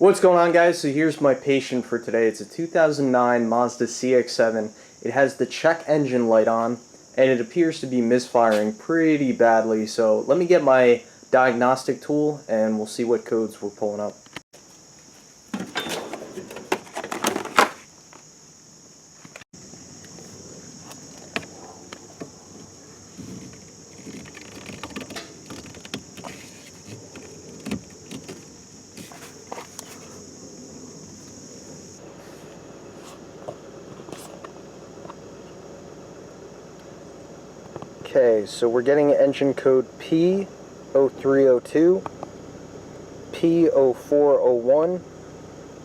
What's going on, guys? So here's my patient for today. It's a 2009 Mazda CX7. It has the check engine light on and it appears to be misfiring pretty badly. So let me get my diagnostic tool and we'll see what codes we're pulling up. Okay, so we're getting engine code P0302, P0401,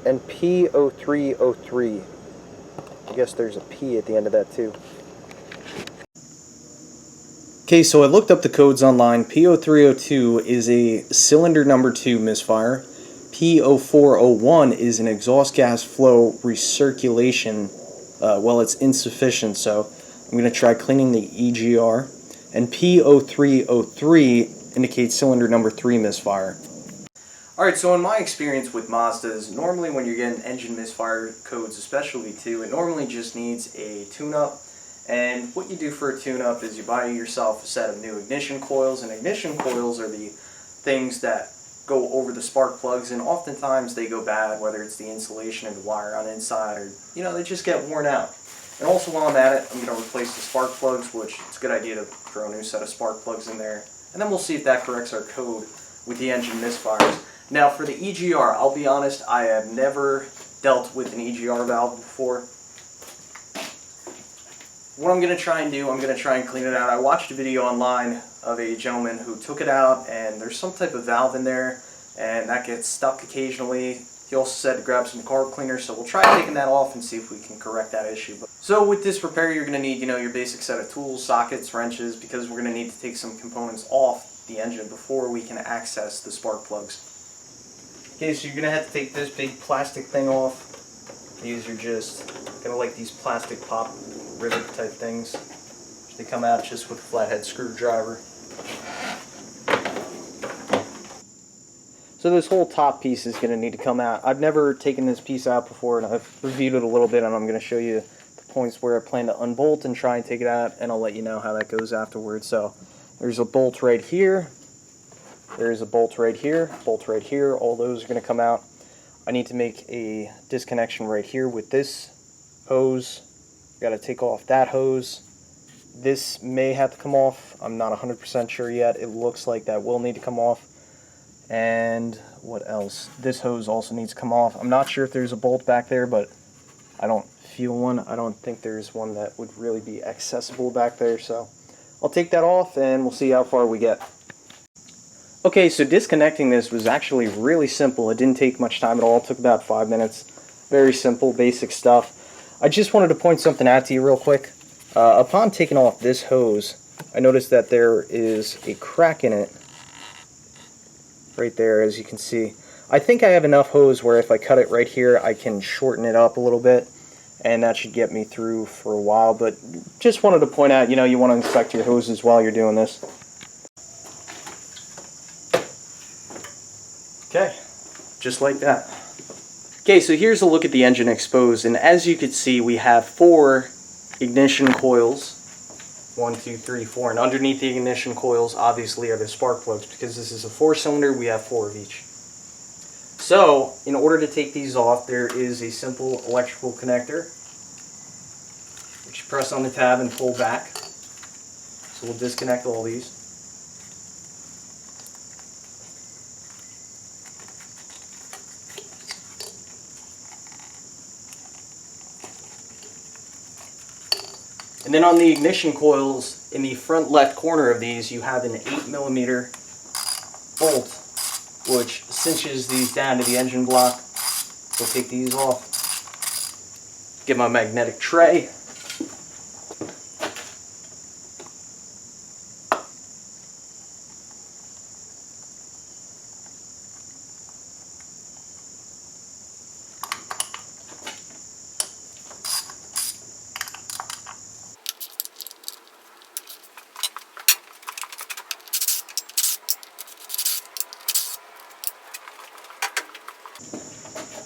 and P0303. I guess there's a P at the end of that too. Okay, so I looked up the codes online. P0302 is a cylinder number 2 misfire. P0401 is an exhaust gas flow recirculation. Well, it's insufficient, so I'm going to try cleaning the EGR. And P0303 indicates cylinder number 3 misfire. Alright, so in my experience with Mazdas, normally when you're getting engine misfire codes, especially 2, it normally just needs a tune-up. And what you do for a tune-up is you buy yourself a set of new ignition coils, and ignition coils are the things that go over the spark plugs, and oftentimes they go bad, whether it's the insulation or the wire on the inside, or, they just get worn out. And also while I'm at it, I'm going to replace the spark plugs, which it's a good idea to throw a new set of spark plugs in there. And then we'll see if that corrects our code with the engine misfires. Now for the EGR, I'll be honest, I have never dealt with an EGR valve before. What I'm going to try and do, I'm going to try and clean it out. I watched a video online of a gentleman who took it out, and there's some type of valve in there, and that gets stuck occasionally. He also said to grab some carb cleaner, so we'll try taking that off and see if we can correct that issue. So with this repair, you're going to need, your basic set of tools, sockets, wrenches, because we're going to need to take some components off the engine before we can access the spark plugs. Okay, so you're going to have to take this big plastic thing off. These are just kind of like these plastic pop rivet type things. They come out just with a flathead screwdriver. So this whole top piece is going to need to come out. I've never taken this piece out before, and I've reviewed it a little bit, and I'm going to show you the points where I plan to unbolt and try and take it out, and I'll let you know how that goes afterwards. So there's a bolt right here, there's a bolt right here, all those are going to come out. I need to make a disconnection right here with this hose. Got to take off that hose. This may have to come off. I'm not 100% sure yet. It looks like that will need to come off. And what else? This hose also needs to come off. I'm not sure if there's a bolt back there, but I don't feel one. I don't think there's one that would really be accessible back there, so I'll take that off and we'll see how far we get. Okay, so disconnecting this was actually really simple. It didn't take much time at all. It took about 5 minutes. Very simple, basic stuff. I just wanted to point something out to you real quick. Upon taking off this hose, I noticed that there is a crack in it. Right there, as you can see. I think I have enough hose where if I cut it right here, I can shorten it up a little bit, and that should get me through for a while. But just wanted to point out, you want to inspect your hoses while you're doing this. Okay, just like that. Okay, so here's a look at the engine exposed, and as you can see, we have 4 ignition coils. 1, 2, 3, 4, and underneath the ignition coils obviously are the spark plugs. Because this is a 4-cylinder, we have 4 of each. So in order to take these off, there is a simple electrical connector which you press on the tab and pull back. So we'll disconnect all these. And then on the ignition coils, in the front left corner of these, you have an 8mm bolt, which cinches these down to the engine block. We'll take these off. Get my magnetic tray.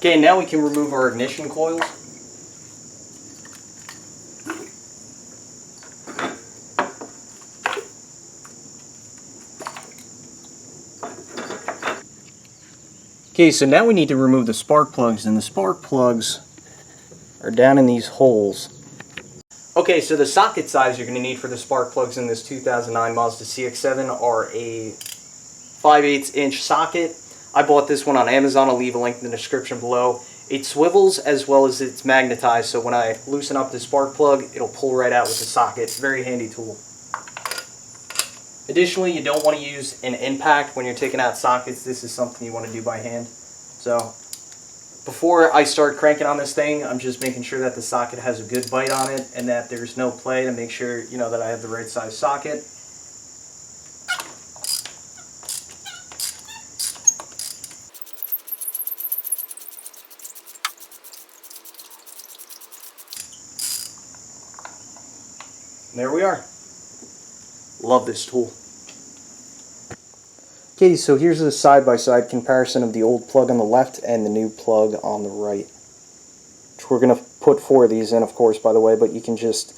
Okay, now we can remove our ignition coils. Okay, so now we need to remove the spark plugs, and the spark plugs are down in these holes. Okay, so the socket size you're going to need for the spark plugs in this 2009 Mazda CX7 are a 5/8 inch socket. I bought this one on Amazon. I'll leave a link in the description below. It swivels as well as it's magnetized, so when I loosen up the spark plug, it'll pull right out with the socket. Very handy tool. Additionally, you don't want to use an impact when you're taking out sockets. This is something you want to do by hand. So before I start cranking on this thing, I'm just making sure that the socket has a good bite on it and that there's no play, to make sure, you know, that I have the right size socket. And there we are. Love this tool. Okay, so here's a side-by-side comparison of the old plug on the left and the new plug on the right. Which we're going to put 4 of these in, of course, by the way, but you can just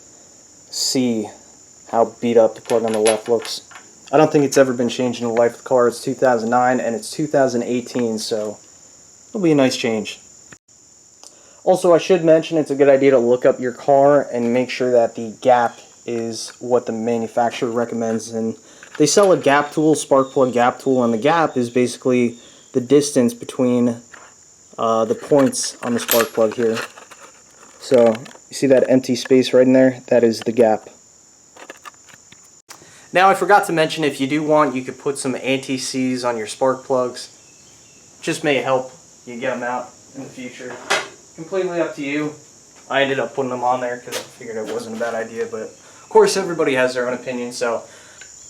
see how beat up the plug on the left looks. I don't think it's ever been changed in the life of the car. It's 2009 and it's 2018, so it'll be a nice change. Also, I should mention it's a good idea to look up your car and make sure that the gap is what the manufacturer recommends. And they sell a gap tool, spark plug gap tool, and the gap is basically the distance between the points on the spark plug here. So you see that empty space right in there? That is the gap. Now, I forgot to mention, if you do want, you could put some anti-seize on your spark plugs. Just may help you get them out in the future. Completely up to you. I ended up putting them on there because I figured it wasn't a bad idea, but of course everybody has their own opinion. So,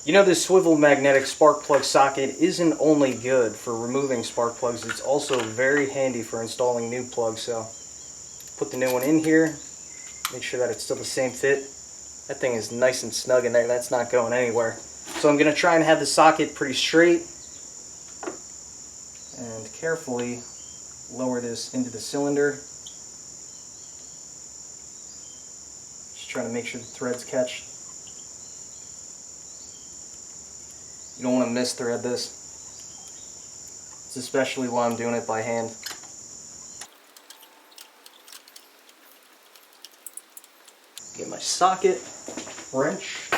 you know, this swivel magnetic spark plug socket isn't only good for removing spark plugs, it's also very handy for installing new plugs. So put the new one in here, make sure that it's still the same fit. That thing is nice and snug in there, that's not going anywhere. So I'm going to try and have the socket pretty straight and carefully lower this into the cylinder. Just trying to make sure the threads catch. You don't want to misthread this. It's especially while I'm doing it by hand. Get my socket, wrench.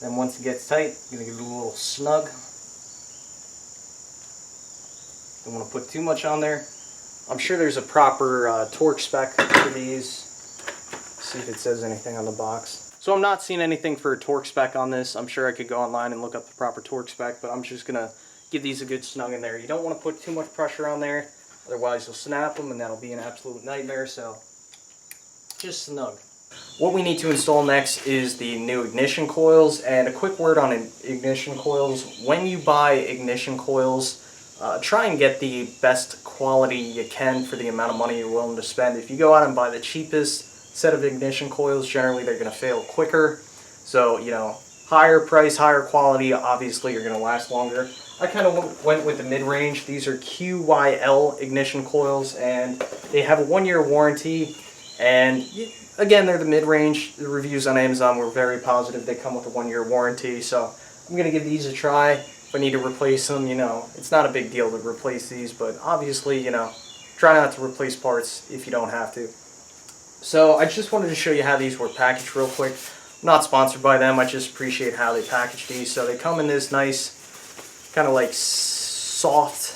Then once it gets tight, I'm going to give it a little snug. Don't want to put too much on there. I'm sure there's a proper torque spec for these. See if it says anything on the box. So I'm not seeing anything for a torque spec on this. I'm sure I could go online and look up the proper torque spec, but I'm just going to give these a good snug in there. You don't want to put too much pressure on there, otherwise you'll snap them and that'll be an absolute nightmare, so just snug. What we need to install next is the new ignition coils, and a quick word on ignition coils. When you buy ignition coils, try and get the best quality you can for the amount of money you're willing to spend. If you go out and buy the cheapest set of ignition coils, generally they're going to fail quicker. So, you know, higher price, higher quality, obviously you're going to last longer. I kind of went with the mid-range. These are QYL ignition coils, and they have a 1-year warranty. And again, they're the mid-range. The reviews on Amazon were very positive. They come with a 1-year warranty, so I'm going to give these a try. If I need to replace them, you know, it's not a big deal to replace these, but obviously, you know, try not to replace parts if you don't have to. So I just wanted to show you how these were packaged real quick. I'm not sponsored by them, I just appreciate how they package these. So they come in this nice, kind of like soft,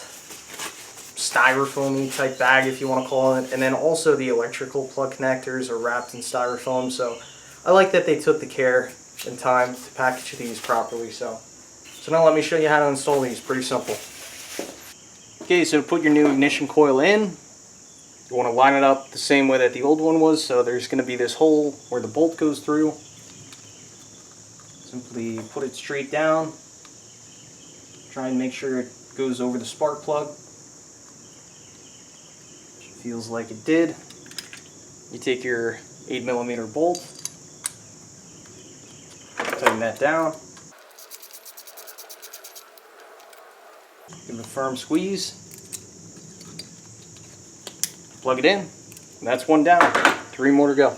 styrofoam type bag, if you want to call it. And then also the electrical plug connectors are wrapped in styrofoam. So I like that they took the care and time to package these properly. So now let me show you how to install these. Pretty simple. Okay, so to put your new ignition coil in, you want to line it up the same way that the old one was. So there's going to be this hole where the bolt goes through. Simply put it straight down. Try and make sure it goes over the spark plug. Feels like it did. You take your 8mm bolt, tighten that down. Give it a firm squeeze. Plug it in. And that's one down. 3 more to go.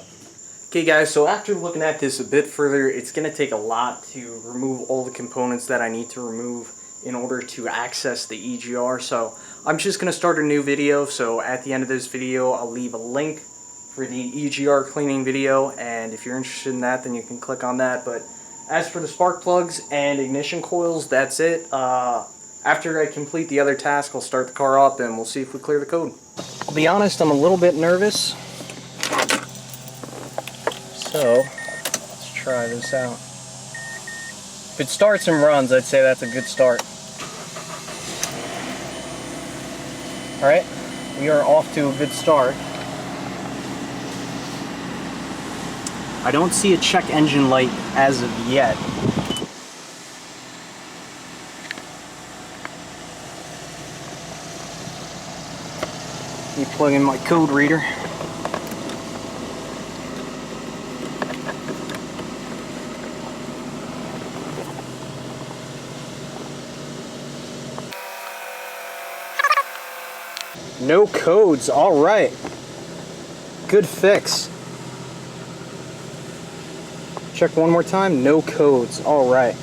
Okay guys, so after looking at this a bit further, it's going to take a lot to remove all the components that I need to remove in order to access the EGR. So I'm just going to start a new video. So at the end of this video, I'll leave a link for the EGR cleaning video, and if you're interested in that, then you can click on that. But as for the spark plugs and ignition coils, that's it. After I complete the other task, I'll start the car up and we'll see if we clear the code. I'll be honest, I'm a little bit nervous. So, let's try this out. If it starts and runs, I'd say that's a good start. Alright, we are off to a good start. I don't see a check engine light as of yet. Let me plug in my code reader. No codes, alright. Good fix. Check one more time, no codes, alright.